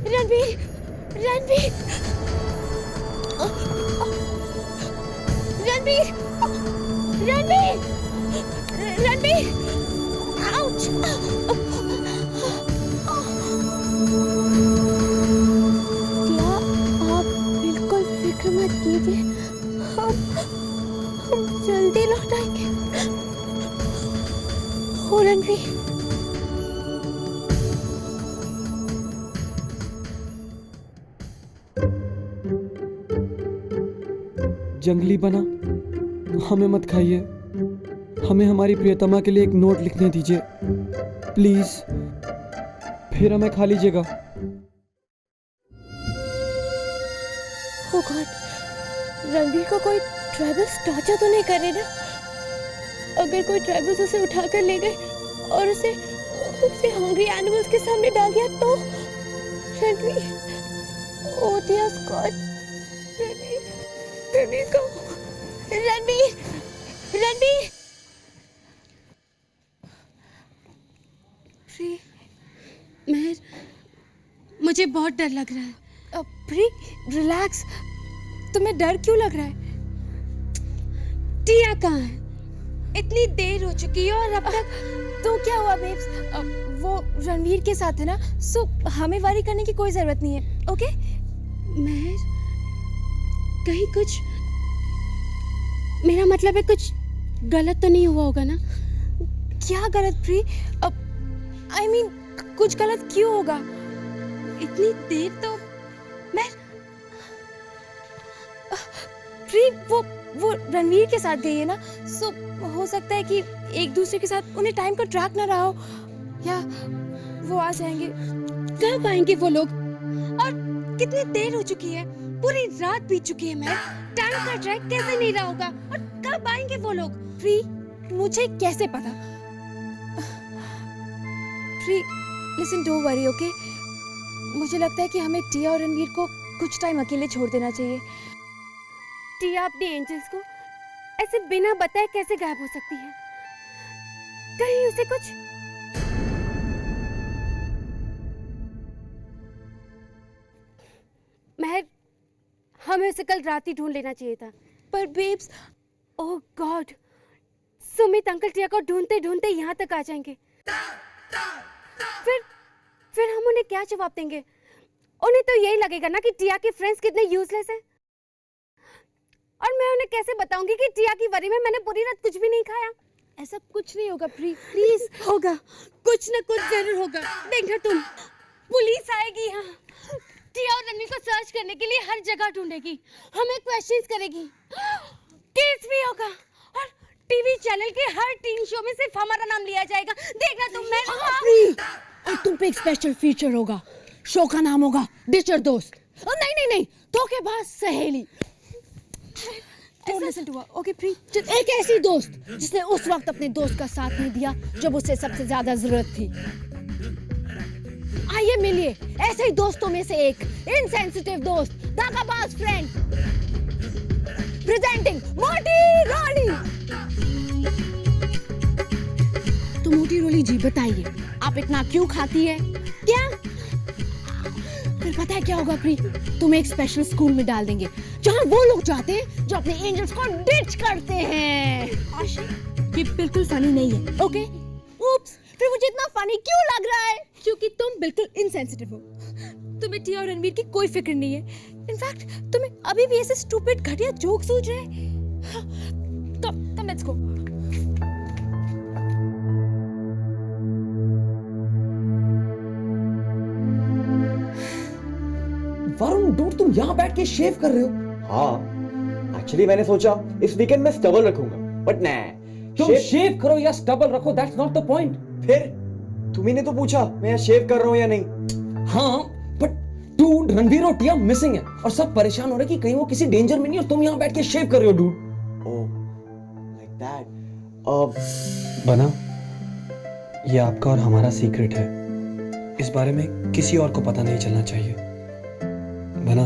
Ranveer, Ranveer, Ranveer, Ranveer, Ranveer, ouch! क्या आप बिल्कुल फिक्र मत कीजिए, हम जल्दी लौट आएंगे। हो रणवीर, जंगली बना, हमें मत खाइए। हमें हमारी प्रियतमा के लिए एक नोट लिखने दीजिए प्लीज, फिर हमें खा लीजिएगा। ओ गॉड, रणवीर को कोई ट्राइबल्स टॉर्चर तो नहीं कर रहे ना? अगर कोई ट्राइबल्स उसे उठाकर ले गए और उसे हंग्री एनिमल्स के सामने डाल दिया तो? रणवीर, ओ डियर गॉड, रणवीर को, रणवीर, रणवीर। महर, मुझे बहुत डर लग रहा है। Pre, relax. तुम्हें डर क्यों लग रहा है? टिया कहाँ है? इतनी देर हो चुकी है और अब तक। तो क्या हुआ बेब्स? वो रणवीर के साथ है ना, सो हमें वरी करने की कोई जरूरत नहीं है, ओके? महर, कहीं कुछ, मेरा मतलब है कुछ गलत तो नहीं हुआ होगा ना? क्या गलत प्री? आई मीन कुछ गलत क्यों होगा? इतनी देर तो मैं प्री, वो रणवीर के साथ गई है ना, सो हो सकता है कि एक दूसरे के साथ उन्हें टाइम का ट्रैक ना रहा हो, या वो आ जाएंगे। कब आएंगे वो लोग? और कितनी देर हो चुकी है? पूरी रात बीत चुकी है। मैं टाइम का ट्रैक कैसे नहीं रहा होगा? और कब आएंगे वो लोग? प्री, मुझे कैसे पता? Pre, listen, don't worry, okay? मुझे लगता है कि हमें टिया और रणवीर को कुछ टाइम अकेले छोड़ देना चाहिए। टिया अपने एंजल्स को ऐसे बिना बताए कैसे गायब हो सकती है? कहीं उसे कुछ। महर, हमें उसे कल रात ही ढूंढ लेना चाहिए था। पर बेब्स, ओह गॉड, सुमित अंकल टिया को ढूंढते ढूंढते यहाँ तक आ जाएंगे। फिर हम उन्हें क्या जवाब देंगे? उन्हें तो यही लगेगा ना कि टिया के फ्रेंड्स कितने यूजलेस हैं। और मैं उन्हें कैसे बताऊंगी कि टिया की वरी में मैंने पूरी रात कुछ भी नहीं खाया? ऐसा कुछ नहीं होगा प्री, प्लीज। होगा, कुछ ना कुछ जरूर होगा। देखना तुम, पुलिस आएगी यहाँ, टिया और रणवीर को सर्च करने के लिए हर जगह ढूंढेगी, हमें क्वेश्चंस करेगी, केस भी होगा और टीवी चैनल के हर टीवी शो में सिर्फ हमारा नाम लिया जाएगा। देखना तुम। मैं और तुम पे एक स्पेशल फीचर होगा। शो का नाम होगा डिचर दोस्त। नहीं नहीं नहीं, धोखेबाज सहेली। Listen to her, okay, pre? एक ऐसी दोस्त जिसने उस वक्त अपने दोस्त का साथ नहीं दिया जब उसे सबसे ज्यादा जरूरत थी। आइए मिलिए ऐसे ही दोस्तों में से एक इनसेंसिटिव दोस्त, धोखेबाज फ्रेंड। प्रेजेंटिंग मोटी रोली। तो मोटी रोली जी बताइए, आप इतना क्यों खाती है? क्या? फिर पता है क्या होगा प्री? तुम्हें एक स्पेशल स्कूल में डाल देंगे जहाँ वो लोग जाते हैं जो अपने एंजल्स को डिच करते हैं। आशी, ये बिल्कुल फनी नहीं है, ओके? उप्स, फिर मुझे इतना फनी क्यों लग रहा है? क्योंकि तुम बिल्कुल इनसेंसिटिव हो। तुम्हें टिया और रणवीर की कोई फिक्र नहीं है। इनफैक्ट तुम्हें अभी भी ऐसे स्टूपिड घटिया जोक सूझ रहे हैं। Come let's go. Varun dude, तुम यहाँ बैठ के शेव कर रहे हो? हाँ, एक्चुअली मैंने सोचा इस वीकेंड में स्टबल रखूंगा, बट नहीं। तुम शेव करो या स्टबल रखो, दैट्स नॉट द पॉइंट। फिर तुम्ही ने तो पूछा मैं यहाँ शेव कर रहा हूँ या नहीं। हाँ, बट डूड, रणवीर और टिया मिसिंग है और सब परेशान हो रहे कि कहीं वो किसी डेंजर में नहीं और तुम यहाँ बैठ के शेव कर रहे हो डूड। Oh, like that. बना, ये आपका और हमारा सीक्रेट है। इस बारे में किसी और को पता नहीं चलना चाहिए। बना,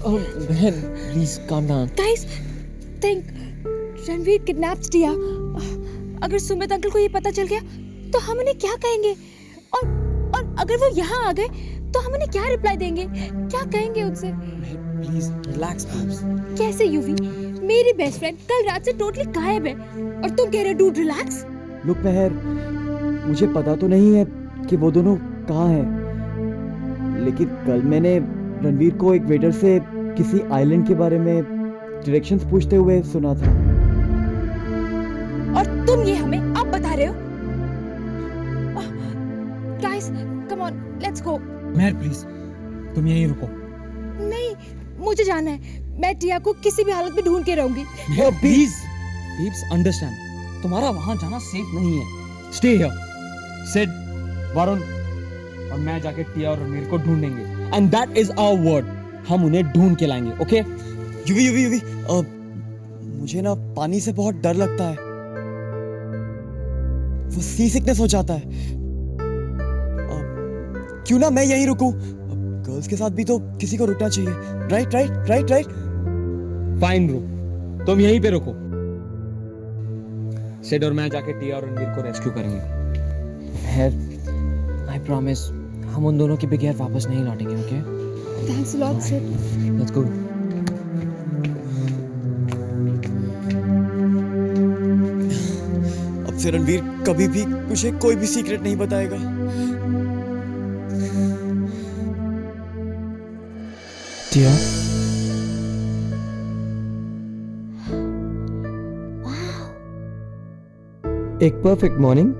बहन please calm down. Guys think Ranveer kidnapped Tia. अगर सुमित अंकल को ये पता चल गया तो हम उन्हें क्या कहेंगे? और अगर वो यहाँ आ गए तो हम उन्हें क्या रिप्लाई देंगे? क्या कहेंगे उनसे? Please relax please. कैसे यूवी? मेरी बेस्ट फ्रेंड कल रात से टोटली गायब है और तुम कह रहे हो डूड रिलैक्स? लुक मेहर, मुझे पता तो नहीं है कि वो दोनों कहाँ हैं, लेकिन कल मैंने रणवीर को एक वेटर से किसी आइलैंड के बारे में डायरेक्शंस पूछते हुए सुना था। और तुम ये हमें अब बता रहे हो? Guys come on let's go. Mehar please तुम यहीं रुको। नहीं, मुझे जाना है। मैं टिया को किसी भी हालत में ढूंढ के रहूंगी। मेहर प्लीज पीप्स अंडरस्टैंड, तुम्हारा वहां जाना सेफ नहीं है। Stay here. सिड, वरुण और मैं जाके टिया और रणवीर को ढूंढेंगे and that is our word. हम उन्हें ढूंढ के लाएंगे, ओके? यूवी मुझे ना पानी से बहुत डर लगता है, वो सी सिकनेस हो जाता है। क्यों ना मैं यहीं रुकूं? गर्ल्स के साथ भी तो किसी को रुकना चाहिए। राइट। फाइन रुक, तुम यहीं पे रुको। सिड और मैं जाके टिया और रणवीर को रेस्क्यू करेंगे। मेहर आई प्रॉमिस हम उन दोनों के बगैर वापस नहीं लौटेंगे, okay? Thanks a lot Sid. Let's go. अब से रणवीर कभी भी मुझे कोई भी सीक्रेट नहीं बताएगा। टिया, एक परफेक्ट मॉर्निंग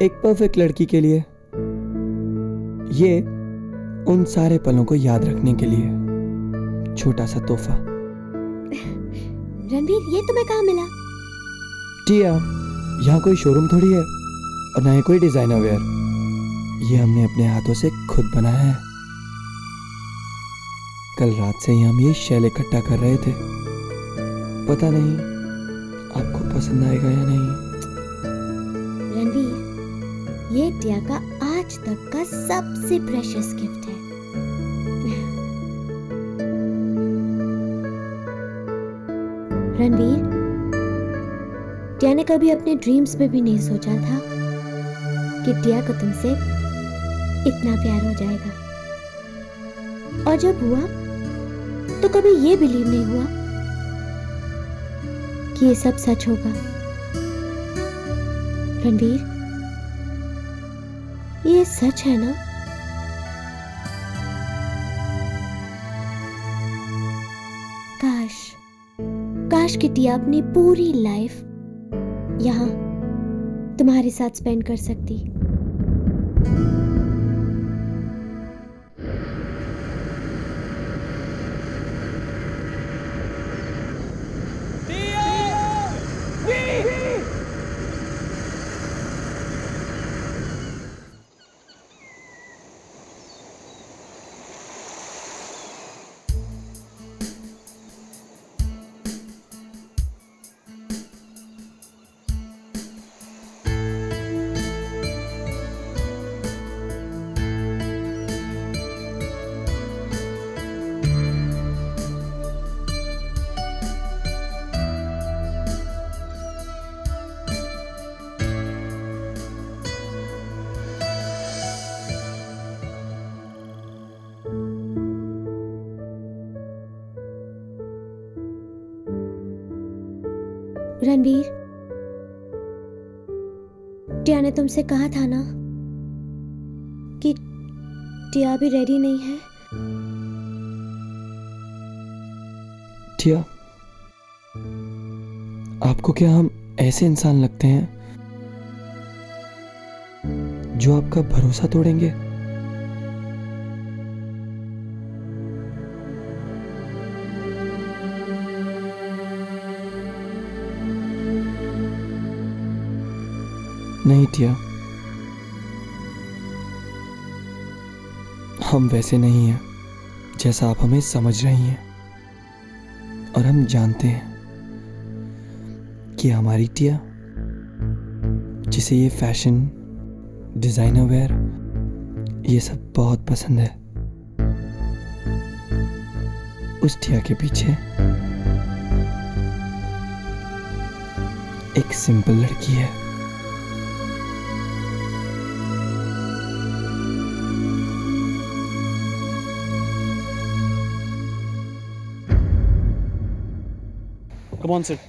एक परफेक्ट लड़की के लिए, ये उन सारे पलों को याद रखने के लिए छोटा सा तोहफा। रणवीर, ये तुम्हें कहाँ मिला? टिया, यहाँ कोई शोरूम थोड़ी है और ना ही कोई डिजाइनर वेयर। ये हमने अपने हाथों से खुद बनाया है। कल रात से ही हम ये शैल इकट्ठा कर रहे थे। पता नहीं आपको पसंद आएगा या नहीं। रणवीर, ये टिया का आज तक का सबसे प्रेशियस गिफ्ट है। रणवीर, टिया ने कभी अपने ड्रीम्स में भी नहीं सोचा था कि टिया को तुमसे इतना प्यार हो जाएगा। और जब हुआ तो कभी ये बिलीव नहीं हुआ कि ये सब सच होगा। रणवीर, ये सच है ना? काश कि टिया अपनी पूरी लाइफ यहाँ तुम्हारे साथ स्पेंड कर सकती। रणवीर, टिया ने तुमसे कहा था ना कि टिया अभी रेडी नहीं है। टिया, आपको क्या हम ऐसे इंसान लगते हैं जो आपका भरोसा तोड़ेंगे? नहीं टिया, हम वैसे नहीं हैं जैसा आप हमें समझ रही हैं। और हम जानते हैं कि हमारी टिया, जिसे ये फैशन, डिजाइनर वेयर, ये सब बहुत पसंद है, उस टिया के पीछे एक सिंपल लड़की है। Come on, sit.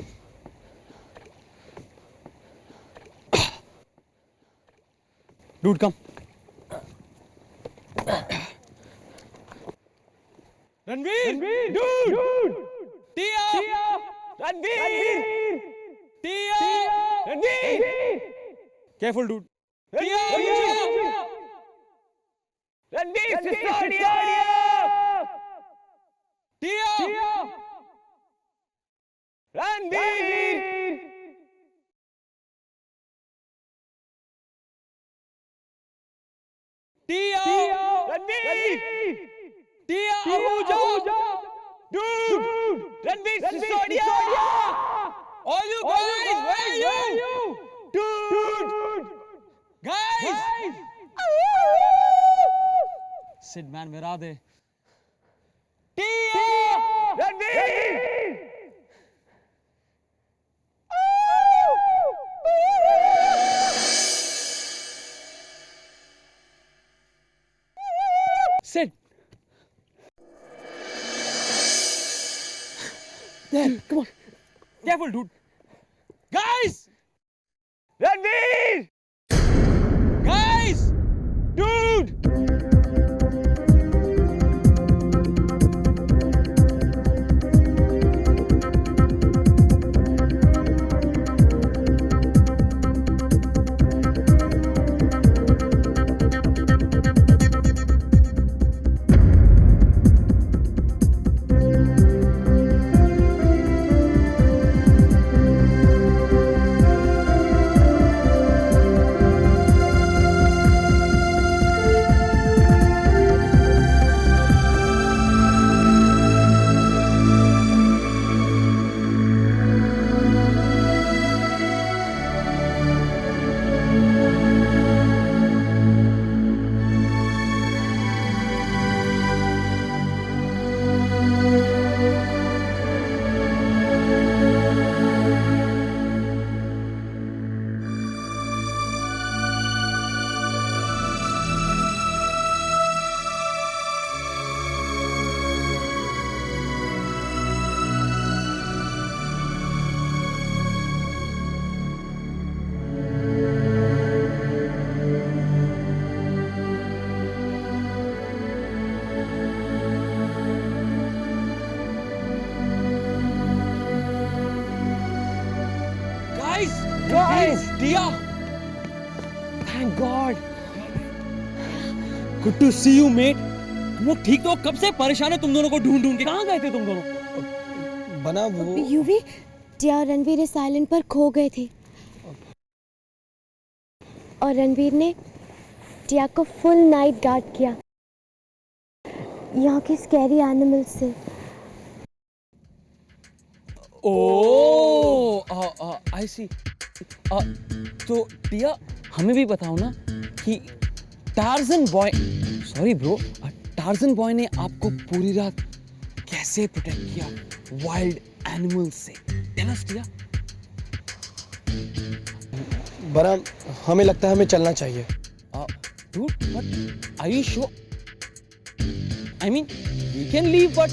Dude, come. Ranveer! Dude! Tia! Ranveer! Tia! Ranveer! Careful, dude. Tia! Ranveer! Tia! Ranveer! Tia! Ranveer! Tia! Ahuja! Dude! Ranveer Sisodia! All you guys, where are you? Dude! Guys! Sid man, mera de. Tia! Ranveer! Sit. There, come on. Careful, dude. Guys! Ranveer! Guys! Dude! Guys! Tia! Thank God! Good to see you, mate. तुम लोग ठीक तो? कब से परेशान है तुम दोनों को ढूंढ ढूंढ के? कहाँ गए थे तुम दोनों? बना वो यूवी, टिया और रणवीर इस आइलैंड पर खो गए थे और रणवीर ने टिया को फुल नाइट गार्ड किया यहाँ के स्कैरी एनिमल्स से। ओह, I see. तो टिया हमें भी बताओ ना कि Tarzan boy, sorry bro, Tarzan boy ने आपको पूरी रात कैसे प्रोटेक्ट किया वाइल्ड एनिमल्स से? Tell us Tia. बना, हमें लगता है हमें चलना चाहिए। Dude, but are you sure? I mean, we can leave, but